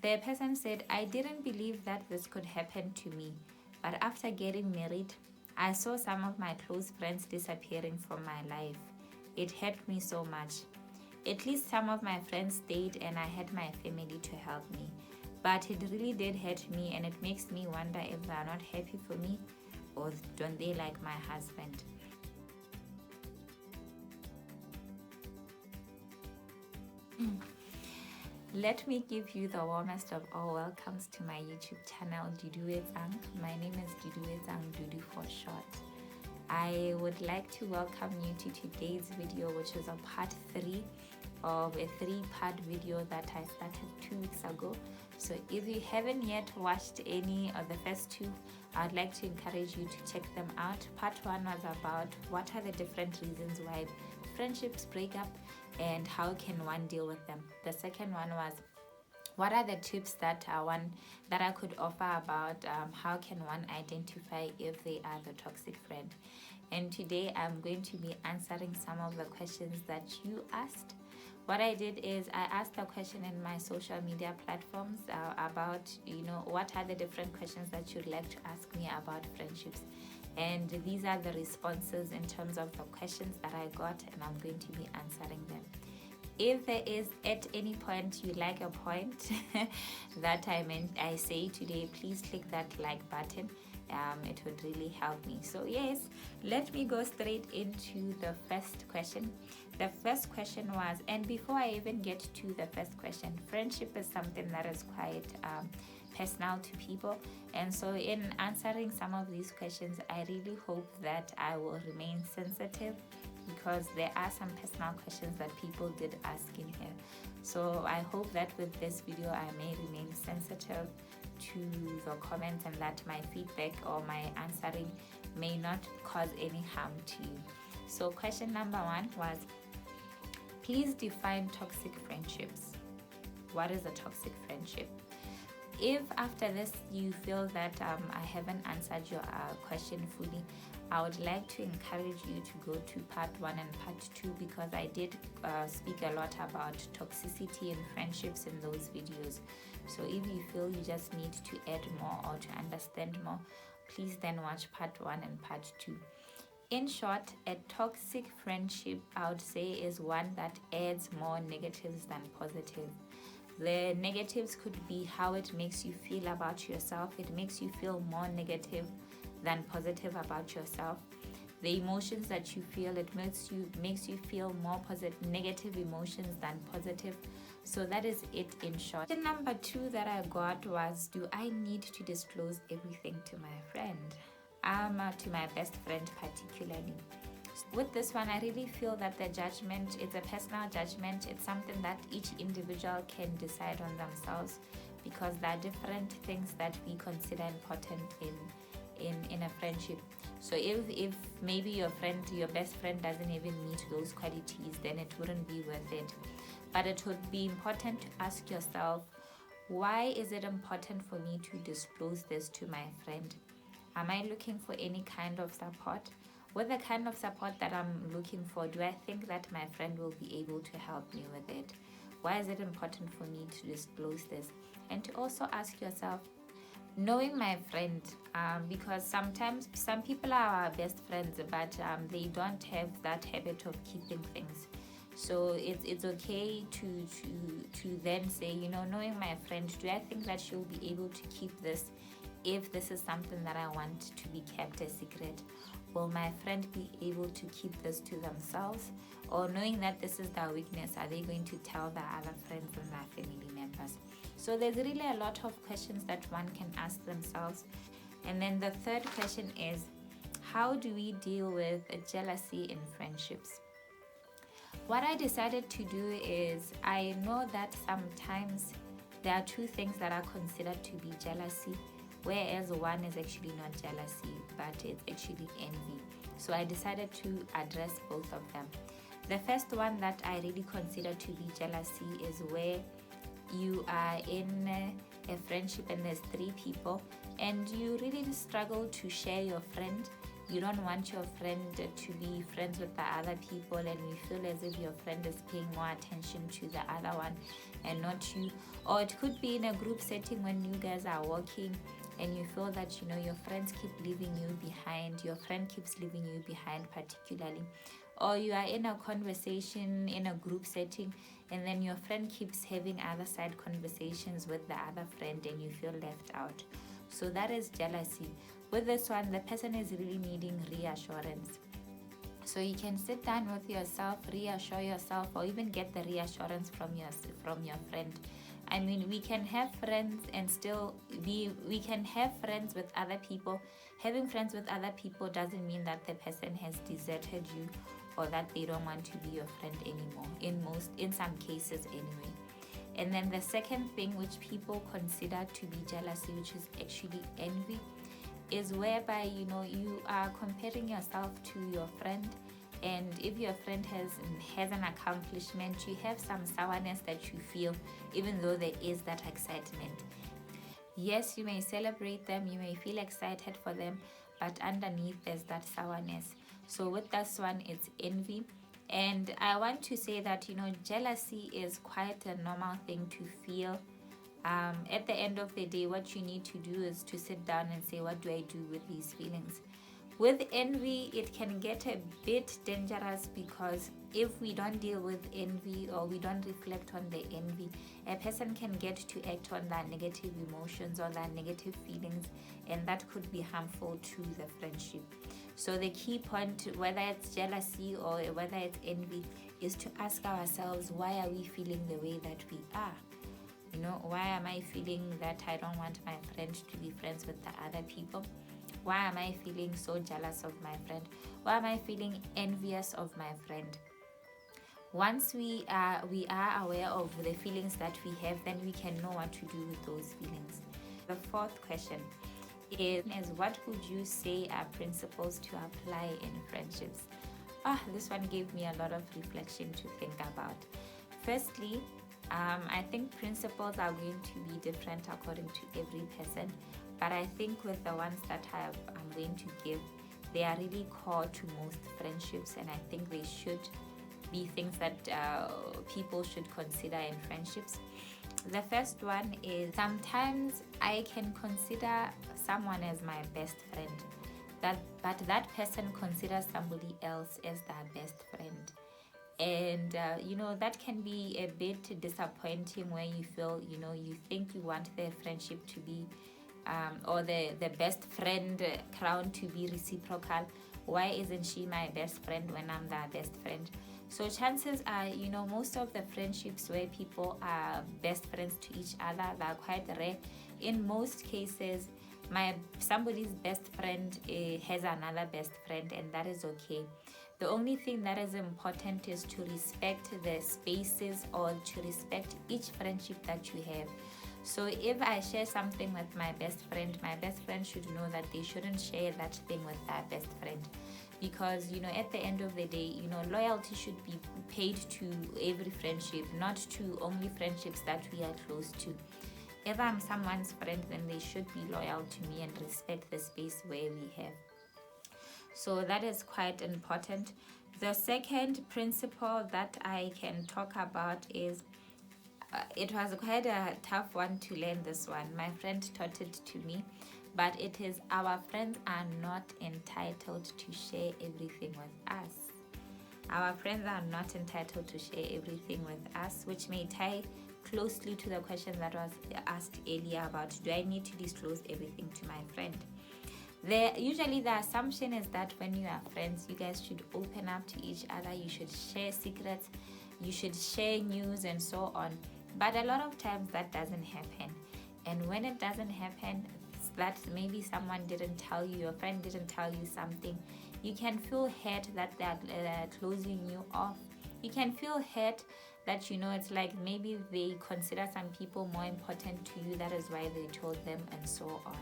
The person said, I didn't believe that this could happen to me, but after getting married, I saw some of my close friends disappearing from my life. It hurt me so much. At least some of my friends stayed and I had my family to help me. But it really did hurt me, and it makes me wonder if they are not happy for me, or don't they like my husband. Let me give you the warmest of all welcomes to my YouTube channel, Dudu Zang. My name is Dudu Zang, Dudu for short. I would like to welcome you to today's video, which is a part 3 of a 3-part video that I started 2 weeks ago. So if you haven't yet watched any of the first 2, I'd like to encourage you to check them out. Part 1 was about what are the different reasons why friendships break up and how can one deal with them. The second one was what are the tips that I could offer about how can one identify if they are the toxic friend. And today I'm going to be answering some of the questions that you asked. What I did is I asked a question in my social media platforms about, what are the different questions that you'd like to ask me about friendships. And these are the responses in terms of the questions that I got, and I'm going to be answering them. If there is at any point you like a point that I say today, please click that like button. It would really help me. So yes, let me go straight into the first question. The first question was, and before I even get to the first question, friendship is something that is quite personal to people, and so in answering some of these questions, I really hope that I will remain sensitive, because there are some personal questions that people did ask in here. So I hope that with this video I may remain sensitive to the comments, and that my feedback or my answering may not cause any harm to you. So question number 1 was, please define toxic friendships. What is a toxic friendship? If after this you feel that I haven't answered your question fully, I would like to encourage you to go to part 1 and part 2, because I did speak a lot about toxicity in friendships in those videos. So if you feel you just need to add more or to understand more, please then watch part 1 and part 2. In short, a toxic friendship, I would say, is one that adds more negatives than positive. The negatives could be how it makes you feel about yourself. It makes you feel more negative than positive about yourself. The emotions that you feel, it makes you feel more negative emotions than positive. So that is it in short. The number 2 that I got was, do I need to disclose everything to my friend? To my best friend particularly. With this one, I really feel that the judgment is a personal judgment. It's something that each individual can decide on themselves, because there are different things that we consider important in a friendship. So if maybe your best friend doesn't even meet those qualities, then it wouldn't be worth it. But it would be important to ask yourself, why is it important for me to disclose this to my friend? Am I looking for any kind of support? With the kind of support that I'm looking for, do I think that my friend will be able to help me with it? Why is it important for me to disclose this? And to also ask yourself, knowing my friend, because sometimes some people are our best friends, but they don't have that habit of keeping things. So it's okay to then say, knowing my friend, do I think that she'll be able to keep this if this is something that I want to be kept a secret? Will my friend be able to keep this to themselves? Or knowing that this is their weakness, are they going to tell their other friends and their family members? So there's really a lot of questions that one can ask themselves. And then the third question is, how do we deal with jealousy in friendships? What I decided to do is, I know that sometimes there are 2 things that are considered to be jealousy, whereas one is actually not jealousy, but it's actually envy. So I decided to address both of them. The first one that I really consider to be jealousy is where you are in a friendship and there's 3 people and you really struggle to share your friend. you don't want your friend to be friends with the other people, and you feel as if your friend is paying more attention to the other one and not you. Or it could be in a group setting when you guys are walking and you feel that your friends keep leaving you behind, your friend keeps leaving you behind particularly. Or you are in a conversation in a group setting, and then your friend keeps having other side conversations with the other friend and you feel left out. So that is jealousy. With this one, the person is really needing reassurance. So you can sit down with yourself, reassure yourself, or even get the reassurance from your friend. I mean, we can have friends and still we can have friends with other people. Having friends with other people doesn't mean that the person has deserted you or that they don't want to be your friend anymore, in some cases anyway. And then the second thing which people consider to be jealousy, which is actually envy, is whereby you are comparing yourself to your friend. And if your friend has an accomplishment, you have some sourness that you feel, even though there is that excitement. Yes, you may celebrate them, you may feel excited for them, but underneath there's that sourness. So with this one, it's envy. And I want to say that jealousy is quite a normal thing to feel. At the end of the day, what you need to do is to sit down and say, what do I do with these feelings? With envy, it can get a bit dangerous, because if we don't deal with envy or we don't reflect on the envy, a person can get to act on their negative emotions or their negative feelings, and that could be harmful to the friendship. So the key point, whether it's jealousy or whether it's envy, is to ask ourselves, why are we feeling the way that we are? Why am I feeling that I don't want my friend to be friends with the other people? Why am I feeling so jealous of my friend? Why am I feeling envious of my friend? Once we are aware of the feelings that we have, then we can know what to do with those feelings. The fourth question is what would you say are principles to apply in friendships? This one gave me a lot of reflection to think about. Firstly, I think principles are going to be different according to every person. But I think with the ones that I'm going to give, they are really core to most friendships, and I think they should be things that people should consider in friendships. The first one is, sometimes I can consider someone as my best friend, but that person considers somebody else as their best friend. And that can be a bit disappointing, where you feel you think you want their friendship to be or the best friend crown to be reciprocal. Why isn't she my best friend when I'm their best friend? So chances are, most of the friendships where people are best friends to each other, they're quite rare. In most cases, somebody's best friend has another best friend, and that is okay. The only thing that is important is to respect the spaces, or to respect each friendship that you have. So if I share something with my best friend should know that they shouldn't share that thing with their best friend. Because at the end of the day, loyalty should be paid to every friendship, not to only friendships that we are close to. If I'm someone's friend, then they should be loyal to me and respect the space where we have. So that is quite important. The second principle that I can talk about is, it was quite a tough one to learn this one. My friend taught it to me, but it is, our friends are not entitled to share everything with us. Our friends are not entitled to share everything with us, which may tie closely to the question that was asked earlier about, do I need to disclose everything to my friend? Usually the assumption is that when you are friends, you guys should open up to each other, you should share secrets, you should share news and so on. But a lot of times that doesn't happen. And when it doesn't happen, that maybe someone didn't tell you, your friend didn't tell you something, you can feel hurt that they're closing you off. You can hurt that it's like maybe they consider some people more important to you, that is why they told them, and so on.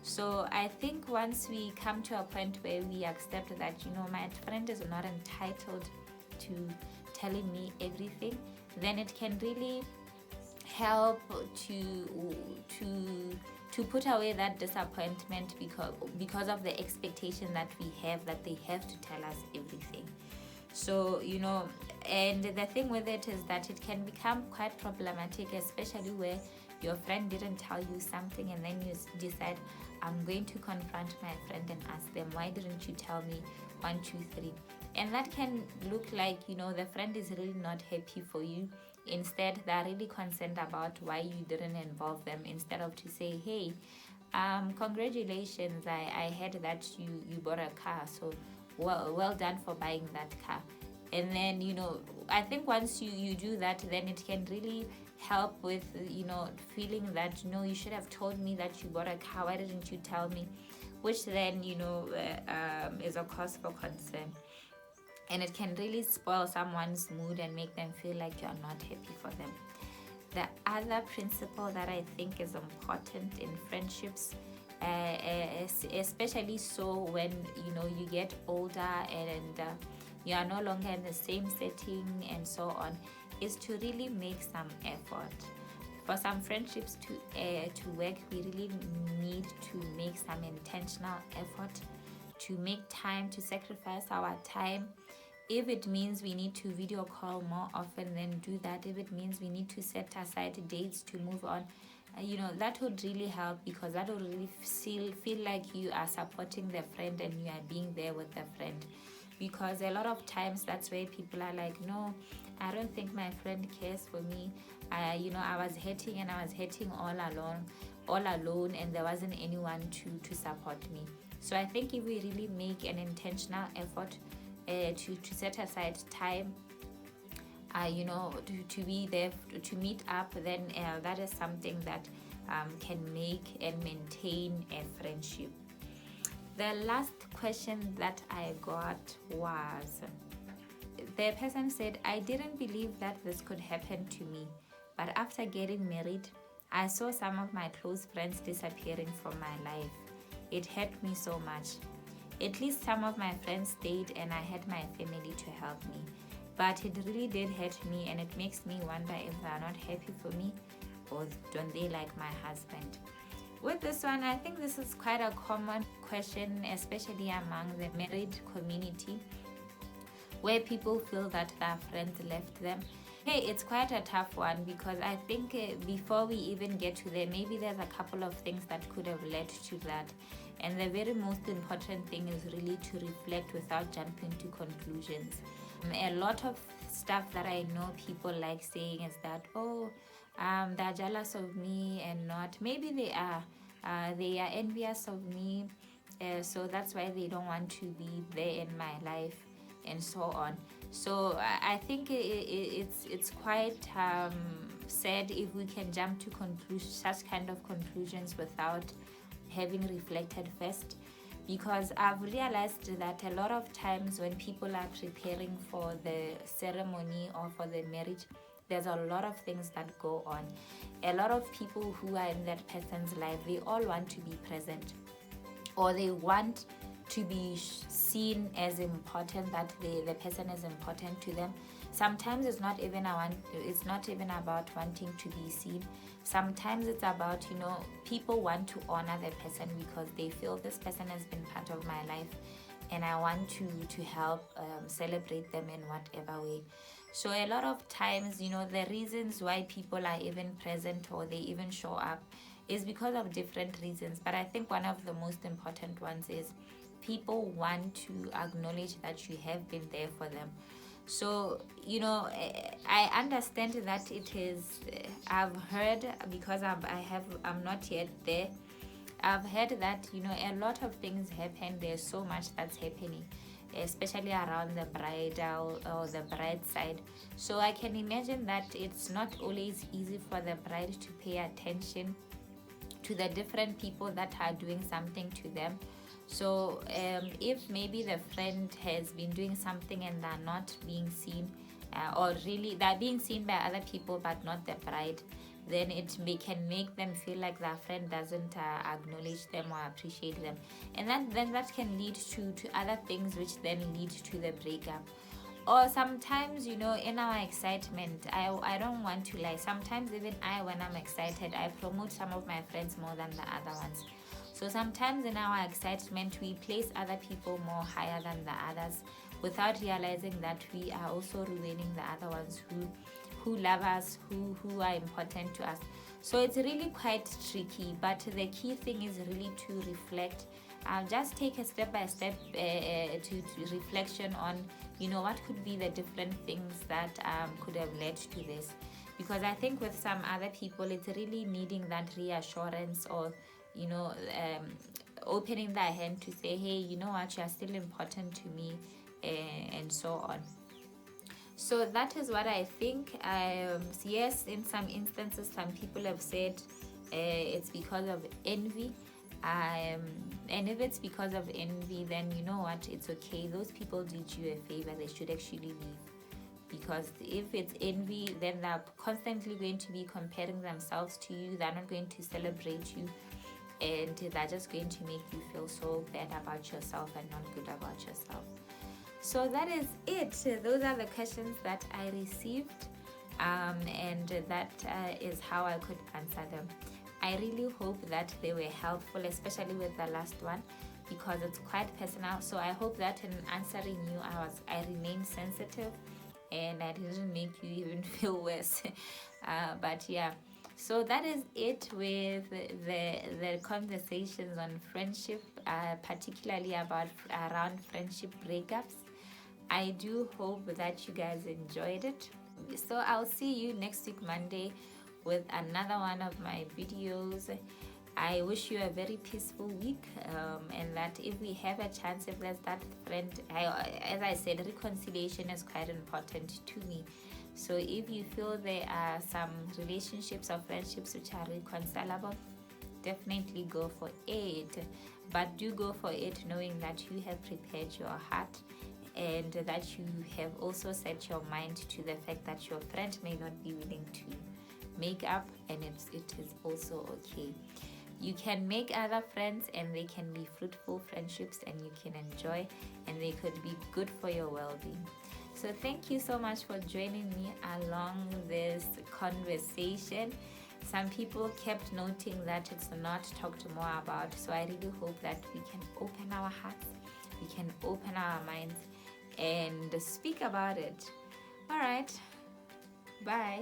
So I think once we come to a point where we accept that my friend is not entitled to telling me everything, then it can really help to to put away that disappointment because of the expectation that we have that they have to tell us everything. So, and the thing with it is that it can become quite problematic, especially where your friend didn't tell you something and then you decide, I'm going to confront my friend and ask them, why didn't you tell me 1, 2, 3? And that can look like, the friend is really not happy for you. Instead, they're really concerned about why you didn't involve them, instead of to say, hey, congratulations, I heard that you bought a car, so well done for buying that car. And then, I think once you do that, then it can really help with, feeling that, you should have told me that you bought a car, why didn't you tell me? Which then, is a cause for concern. And it can really spoil someone's mood and make them feel like you're not happy for them. The other principle that I think is important in friendships, especially so when you get older and you are no longer in the same setting and so on, is to really make some effort. For some friendships to work, we really need to make some intentional effort, to make time, to sacrifice our time. If it means we need to video call more often, then do that. If it means we need to set aside dates to move on, that would really help, because that would really feel like you are supporting the friend and you are being there with the friend. Because a lot of times that's where people are like, no, I don't think my friend cares for me. I was hurting all alone, and there wasn't anyone to support me. So I think if we really make an intentional effort to set aside time, to be there, to meet up, then that is something that can make and maintain a friendship. The last question that I got was, the person said, I didn't believe that this could happen to me, but after getting married, I saw some of my close friends disappearing from my life. It hurt me so much. At least some of my friends stayed and I had my family to help me. But it really did hurt me, and it makes me wonder if they're not happy for me, or don't they like my husband. With this one, I think this is quite a common question, especially among the married community, where people feel that their friends left them. Hey, it's quite a tough one, because I think before we even get to there, maybe there's a couple of things that could have led to that. And the very most important thing is really to reflect without jumping to conclusions. A lot of stuff that I know people like saying is that, they're jealous of me, and not. Maybe they are envious of me, so that's why they don't want to be there in my life, and so on. So I think it's quite sad if we can jump to such kind of conclusions without having reflected first. Because I've realized that a lot of times when people are preparing for the ceremony or for the marriage, there's a lot of things that go on. A lot of people who are in that person's life, they all want to be present, or they want to be seen as important, that the person is important to them. Sometimes it's not even about wanting to be seen. Sometimes it's about, people want to honor the person because they feel this person has been part of my life, and I want to help celebrate them in whatever way. So a lot of times, the reasons why people are even present or they even show up is because of different reasons. But I think one of the most important ones is people want to acknowledge that you have been there for them. So, I understand that it is, I've heard, because I'm not yet there, I've heard that, a lot of things happen. There's so much that's happening, especially around the bridal or the bride side. So I can imagine that it's not always easy for the bride to pay attention to the different people that are doing something to them. So if maybe the friend has been doing something and they're not being seen, or really they're being seen by other people but not the bride, then can make them feel like their friend doesn't acknowledge them or appreciate them. And then that can lead to other things, which then lead to the breakup. Or sometimes, you know, in our excitement, I don't want to lie, sometimes even when I'm excited, I promote some of my friends more than the other ones. So sometimes in our excitement, we place other people more higher than the others without realizing that we are also ruining the other ones who love us, who are important to us. So it's really quite tricky, but the key thing is really to reflect. Just take a step by step to reflection on, you know, what could be the different things that could have led to this. Because I think with some other people, it's really needing that reassurance, or, you know, opening their hand to say, hey, you know what, you're still important to me, and so on. So that is what I think. Yes, in some instances, some people have said it's because of envy. And if it's because of envy, then you know what, it's okay. Those people did you a favor, they should actually leave. Because if it's envy, then they're constantly going to be comparing themselves to you. They're not going to celebrate you, and they're just going to make you feel so bad about yourself and not good about yourself. So that is it. Those are the questions that I received, and that is how I could answer them. I really hope that they were helpful, especially with the last one, because it's quite personal. So I hope that in answering you, I remained sensitive and I didn't make you even feel worse. But yeah, so that is it with the conversations on friendship, particularly around friendship breakups. I do hope that you guys enjoyed it. So I'll see you next week Monday with another one of my videos. I wish you a very peaceful week, and that if we have a chance, if there's that friend, as I said, reconciliation is quite important to me. So if you feel there are some relationships or friendships which are reconcilable, definitely go for it. But do go for it knowing that you have prepared your heart, and that you have also set your mind to the fact that your friend may not be willing to make up, and it is also okay. You can make other friends, and they can be fruitful friendships, and you can enjoy, and they could be good for your well-being. So thank you so much for joining me along this conversation. Some people kept noting that it's not talked more about, so I really hope that we can open our hearts, we can open our minds, and speak about it. All right, bye.